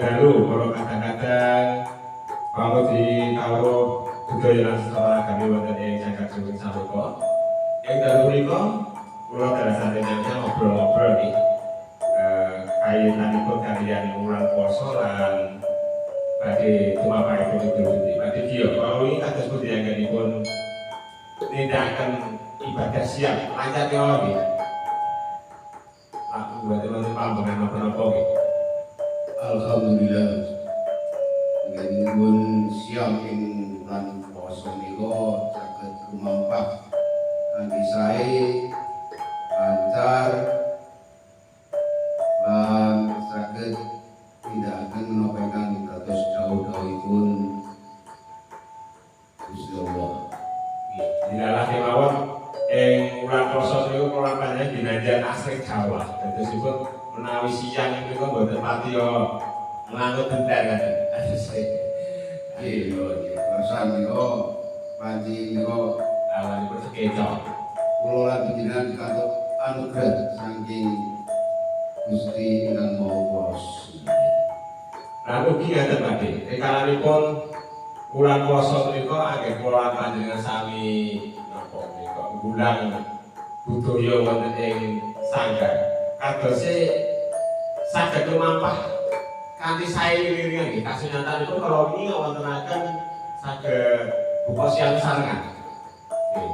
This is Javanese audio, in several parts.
dalu para kadang-kadang kalau di kawruh budaya lan sekolah kami wonten ing Cagak Suwing Sarupa. Ing dalu punika kula darasane nyanyi ngobrol-ngobrol iki. Kaitanipun kaliyan wulan puasa lan badhe tumapakipun Idul Fitri. Badhe kiyo kalau ini kados pundi anggenipun nindakaken ibadah siang lancar kawon nggih. Aku badhe wonten pambengan napa-napa nggih. Alhamdulillah. Nggih siang ing bulan puasa menika saged lumampah kanthi sae lancar lan saged tindakaken menapa ingkang dados dawuh-dawuhipun Gusti Allah. Dilalah kemawon ing wulan puasa niku kula panjenengan ginajan asring Jawa. Dadosipun menawi siang niku mboten pati yo nglangut bentar kan. Iya, perasaan niku panci niku Awanipun sekeca. kula lan panjenengan dikantut anugerah saking Gusti Ingkang Maha Kuwasa. Lah ugi ngaten badhe. Rikalanipun wulan puasa menika ageng kula panjenengan sami napa menika nggulang budaya wonten ing sanggar. Kadose saged lumampah kanthi sae liringan nggih. Kasunyatanipun kala wingi ngawontenaken saged buka siang sarengan. Nggih.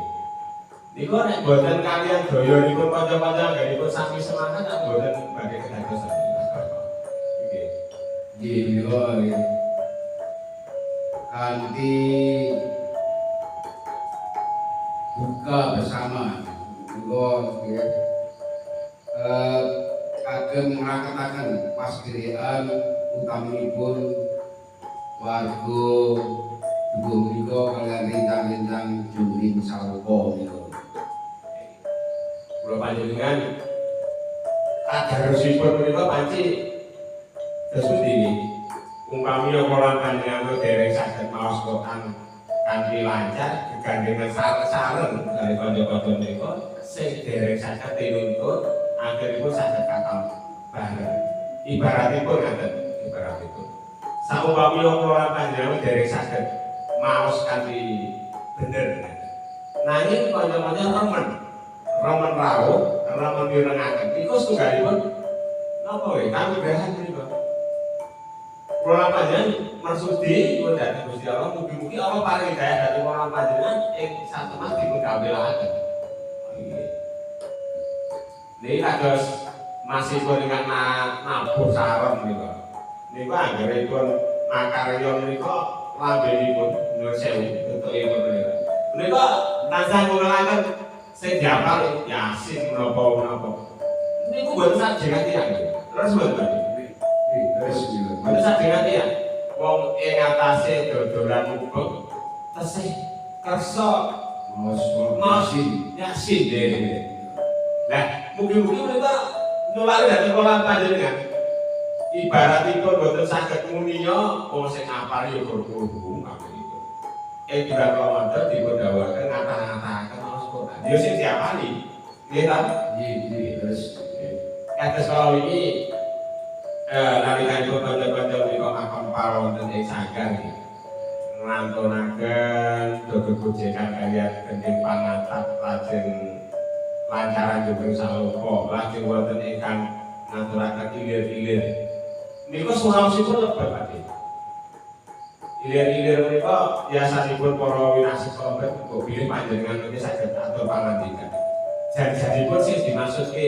Niku nek boten kaliyan dayanipun kanca-kanca anggenipun sami semangat tak boten badhe kedadosan. Nggih. Nggih, kanthi buka bersama kula nggih kagem ngraketaken pasdherekan utaminipun warga Dukuh menika kaliyan rencang-rencang Juling Sarupa menika. Kula panjenengan tadarusipun menika panci terus pundi umpami kula panjenengan dereng saged maos Quran kanthi lancar gegandhengan sareng dari kanca-kanca menika sing dereng saged tinuntun akhiripun saged katam bareng. Ibaratipun ngaten, ibaratipun saumpami kula panjenengan dereng saged maos kanthi bener. Nanging kanca-kanca remen rawuh, remen mirengaken. Iku setunggalipun napa wae kami bahan menika. Kula panjenengan marsudi nyuwun dhateng Gusti Allah mugi-mugi Allah paring hidayah dhateng kula panjenengan ing satemah dipun gawelaken. Nggih. Niki kados masihipun ingkang nabuh sarem menika. Niku anggenipun makarya menika lambenipun nuwun sewu tutukipun menika. Menika tansah ngulaken sing diapal Yasin menapa-menapa. Niku mboten sajengan tiyang. Terus mboten. Terus Mboten sajengan tiyang. Wong ing atase dodolan mubeng tesih kersa Yasin dhewe. Lah, mugi-mugi menika nulari dhateng kula panjenengan. Ibaratipun mboten saged muniya wong sing apal ya guru-guru ngapalipun. Bulan Ramadan dipun dawuhaken ngata-ngataken dia sih tiap hari, dia tahu. Iya, terus. Kados kalau ini, nalika itu kanca-kanca menika ngapal wonten ing sanggar nggih. Nglantunaken gegojekan kaliyan gending pangatap lajeng lancaran Juling Sarupa, lajeng wonten ingkang ngaturaken ilir-ilir. Menika suraosipun lebet badhe. Ilir-ilir menika biasanipun para winasih salebet kok bilih panjenengan menika saged atur pangandikan. Janji-janjipun sing dimaksudke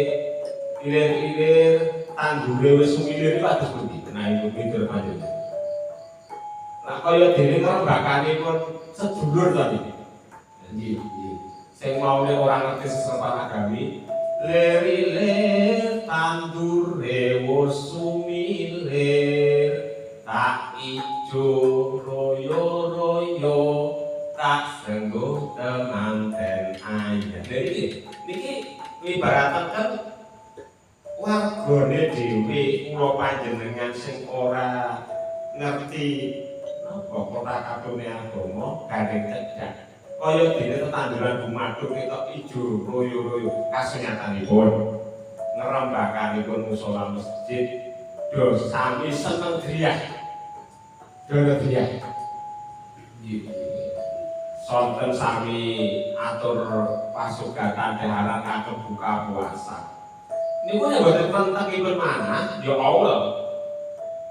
ilir-ilir tandure wis sumilir iku atus pundi? Nah iku pinter panjenengan. Lah kaya dene rembakanipun sedulur to niki. Nggih. Sing maune ora ngerti sesepan agami, lir-ilir tandure wis sumilir tak ijo royo-royo tak sengguh temanten ayah. Jadi niki ibarataken wargane dhewe kula panjenengan sing ora ngerti napa kotak-katune agama gandeng cedhak. Kaya dene tetanduran gumadhuk ketok ijo royo-royo kasunyatanipun ngerembakanipun musala masjid do sami seneng griyah. Dono griyah. Sonten sami atur pasugatan daharan kagem buka puasa. Niku nek boten pentekipun manah ya Allah.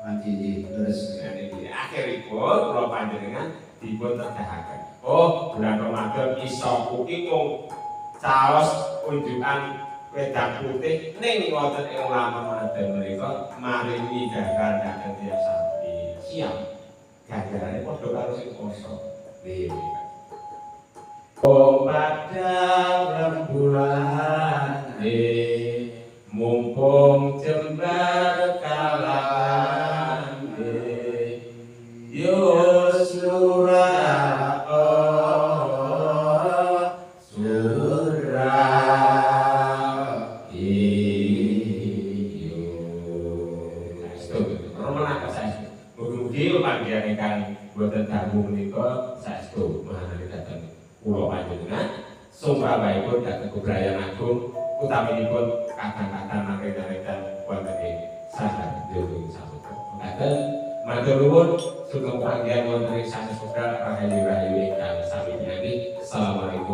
Panci terus Niki akhiripun kula panjenengan dipun tedahaken. Oh, bulan Ramadan iso kuwi mung caos unjukan wedang putih ning wonten ing laman Ramadan menika maringi gagahan tiap sami siap. Gagarane padha karo sing poso. Nggih. Oh padang rembulan mumpung jembar kalan yo surah surah iyo romanaka saestu mugi-mugi panjenengan ingkang boten dangu menika saestu manani dateng kula panjenengan sumpamipun dhateng kebrayan agung utaminipun kadang-kadang nare-narekan wonten ing saha dening saputra. Mekaten matur nuwun sugeng panggihan wonten ing sanes wekdal rahayu-rahayu ingkang sami nyami. Assalamualaikum